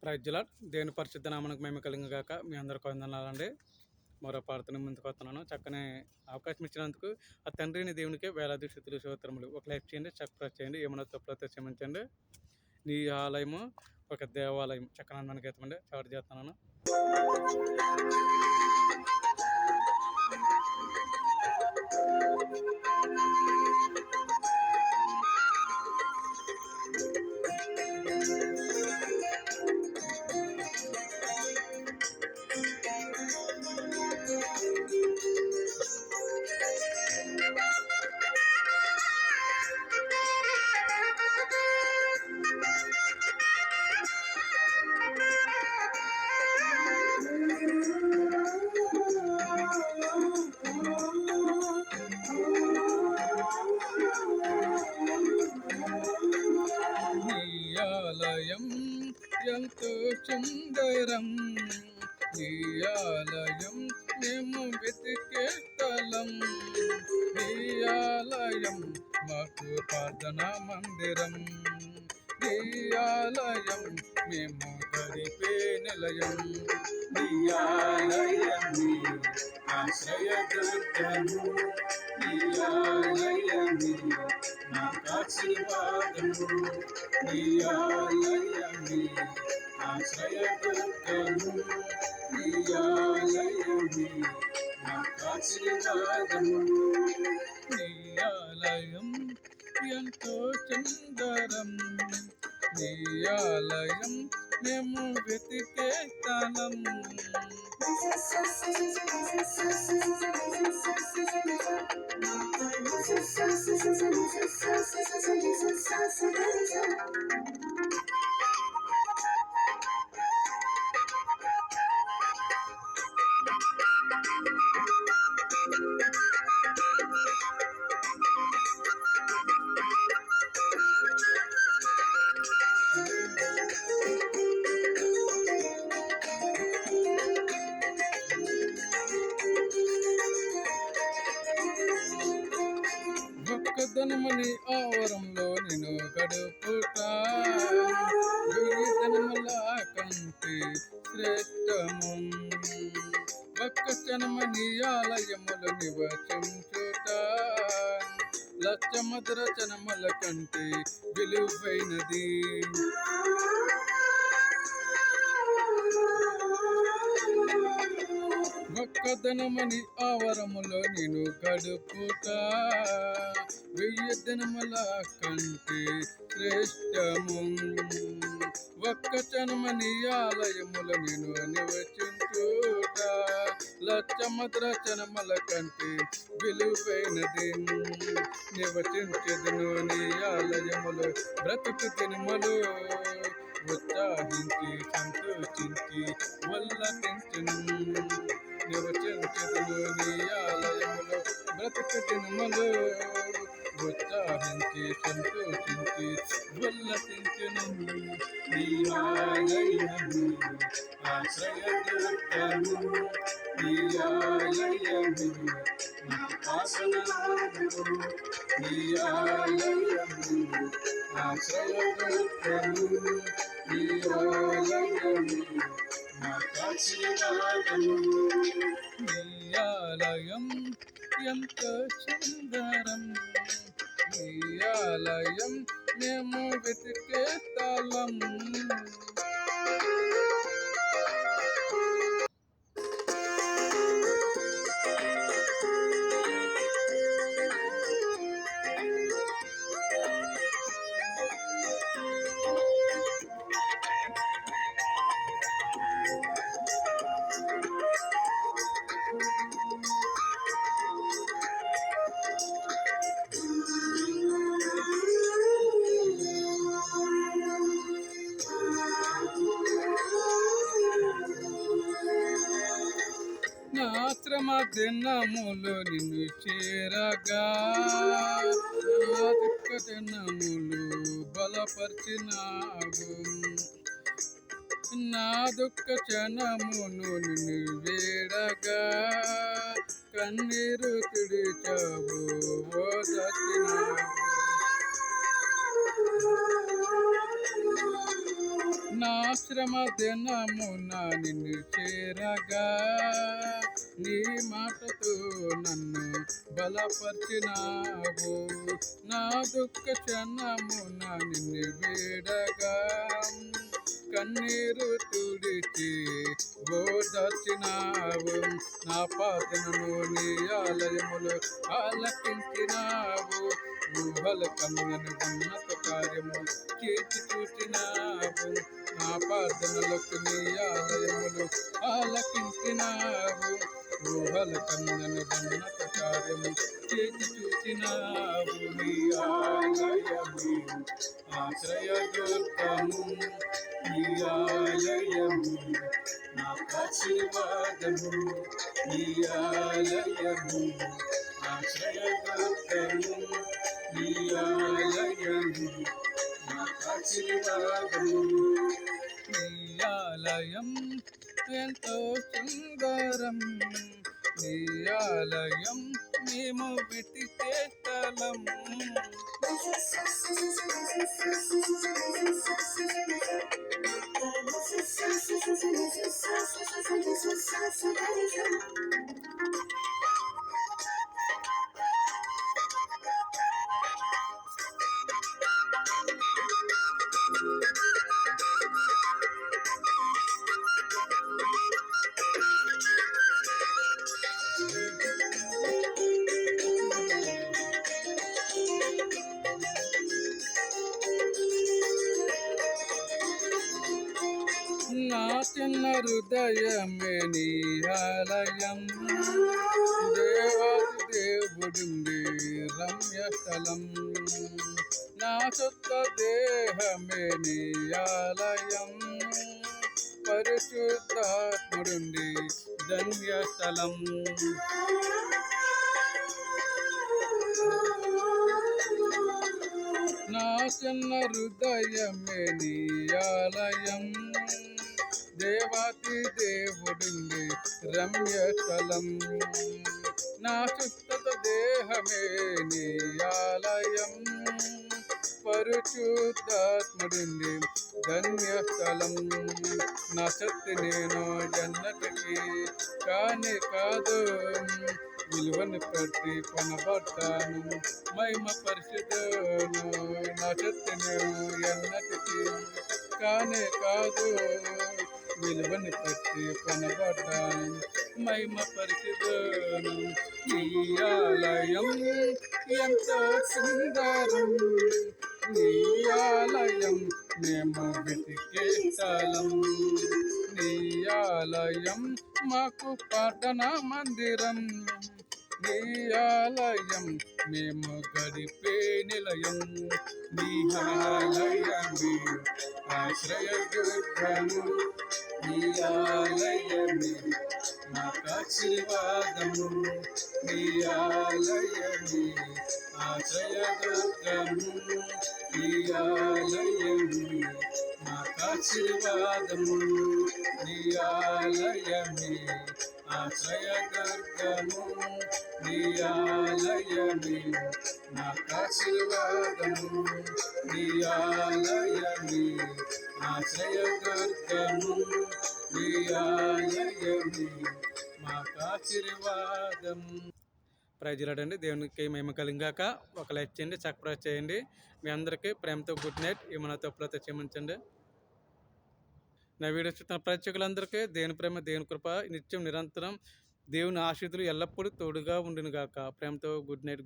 Praise lord. దేవుని పరిశుద్ధ నామమునకు మహిమ కలుగును గాక. మీ అందరికీ వందనాలండి. మరో ప్రార్థన ముందుకు వస్తున్నాను. చక్కని అవకాశం ఇచ్చినందుకు ఆ తండ్రిని దేవునికి వేలాది స్తుతులు స్తోత్రములు. ఒక లైక్ చేయండి, సబ్స్క్రైబ్ చేయండి. ఏమైనా తప్పులైతే క్షమించండి. నీ ఆలయము ఒక దేవాలయం. చక్కని అందమైన గీతం అండి, స్టార్ట్ చేస్తున్నాను. ఆలయం ఎంతో సుందరం, ఈ ఆలయం మేము వెతికే స్థలం. ఈ ఆలయం మాకు ప్రార్థనా మందిరం. ఈ ఆలయం మేము గడిపే నిలయం. ఈ ఆలయమే ఆశ్రయదుర్గము. ఈ ఆలయమే ఆశీర్వాదము. ఈ ఆలయమే ఆశ్రయదుర్గము. ఈ ఆలయమే ఆశీర్వాదము. ఈ ఆలయం ఎంతో సుందరం, ఈ ఆలయం మేము వెతికే స్థలం. ఒక్కదనమని ఆవరంలో నేను గడుపుతా, వెయ్యి ధనముల కంటే శ్రేష్టము. ఒక్క క్షణమని ఆలయములు నివసించుట, లక్ష మధుర క్షణముల కంటే విలువైనది. ఒక్కదనమని ఆవరములో నేను గడుపుతా, వెయ్యి దినముల కంటే శ్రేష్టము. ఒక్క క్షణమని ఆలయములో నేను నివసించుట, లక్ష మధుర క్షణముల కంటే విలువైనది. నివసించెదను నీ ఆలయములో బ్రతుకు దినములు, ఉత్సాహించి సంతోషించి ఉల్లసించును. నివసించెదను నీ ఆలయములో బ్రతుకు దినములు, ఉత్సాహించి సంతోషించి ఉల్లసించును. నీ ఆలయము ఆశ్రయదుర్గము. నీ ఆలయము ఆసనము. నీ ఆలయము ఆశ్రయదుర్గము. నీ ఆలయము ఆశీర్వాదము. నీ ఆలయం ఎంతో సుందరం, ఈ ఆలయం మేము వెతికే స్థలం. ఆశ్రమ దినములు నిన్ను చేరగా, నా దుఃఖ దినములు బలపరిచినావు. నా దుఃఖ క్షణమును నిన్ను వేడగా, కన్నీరు తుడిచావు, ఓదార్చినావు. నా శ్రమ దినమున నిన్ను చేరగా నీ మాటతో నన్ను బలపరిచినావు. నా దుఃఖ క్షణమున నిన్ను వేడగా కన్నీరు తుడిచి ఓదార్చినావు. నా ప్రార్థనను నీ ఆలయములో ఆలకించినావు. ఊహల కమ్మని ఉన్నత కార్యము చేసి చూచినావు. నా ప్రార్థనలకు నీ ఆలయములు ఆలకించినావు. ఊహల కమ్మని ఉన్నత కార్యము చేసి చూచినావు. నీ ఆలయము ఆశ్రయదుర్గము, నీ ఆలయము నాకాశీర్వాదము. నీ ఆలయము ఆశ్రయదుర్గము, నీ ఆలయము నాకాశీర్వాదము. నీ ఆలయం ఎంతో సుందరం, నీ ఆలయం మేము వెతికే స్థలం. నా చిన్న హృదయమే నీ ఆలయం, దేవాది దేవుడుండి రమ్యస్థలం. నా సొంత దేహమే నీ ఆలయం, పరిశుద్ధాత్ముడుండి ధన్యస్థలం. నా చిన్న హృదయమే నీ ఆలయం, దేవాతి దేవుడుండి రమ్యస్థలం. నా సుస్థత దేహమే నీ ఆలయం, పరిశుద్ధాత్ముడుండి ధన్యస్థలం. నా శక్తి నేను జన్నటికి కాని కాదు, విలువను పెట్టి కొనబడ్డాను మహిమ పరిశుద్ధను. నా శక్తి నేను ఎన్నటికి కానే కాదు, విలువను పెట్టి కొనబడ్డాను మహిమ పరిశుద్ధను. నీ ఆలయం ఎంతో సుందరం, నీ ఆలయం మేము వెతికే స్థలం. నీ ఆలయం మాకు ప్రార్థనా మందిరం, నీ ఆలయం మేము గడిపే నిలయం. నీ ఆలయమే ఆశ్రయదుర్గము, నీ ఆలయమే నాకాశీర్వాదము. నీ ఆలయమే ఆశ్రయదుర్గము, నీ ఆలయమే నాకాశీర్వాదము. నీ ఆలయమే ఆశ్రయదుర్గము, నీ ఆలయమే నాకాశీర్వాదము. నీ ఆలయమే ఆశ్రయదుర్గము, నీ ఆలయమే మాకాశీర్వాదము. ప్రైజ్లాడండి. దేవునికి మహిమ కలిగాక ఒక లైక్ చేయండి, సబ్స్క్రైబ్ చేయండి. మీ అందరికీ ప్రేమతో గుడ్ నైట్. ఏమైనా తప్పులతో క్షమించండి. నా వీడియో చూస్తున్న ప్రేక్షకులందరికీ దేవుని ప్రేమ, దేవుని కృప నిత్యం నిరంతరం, దేవుని ఆశీస్సులు ఎల్లప్పుడూ తోడుగా ఉండును గాక. ప్రేమతో గుడ్ నైట్.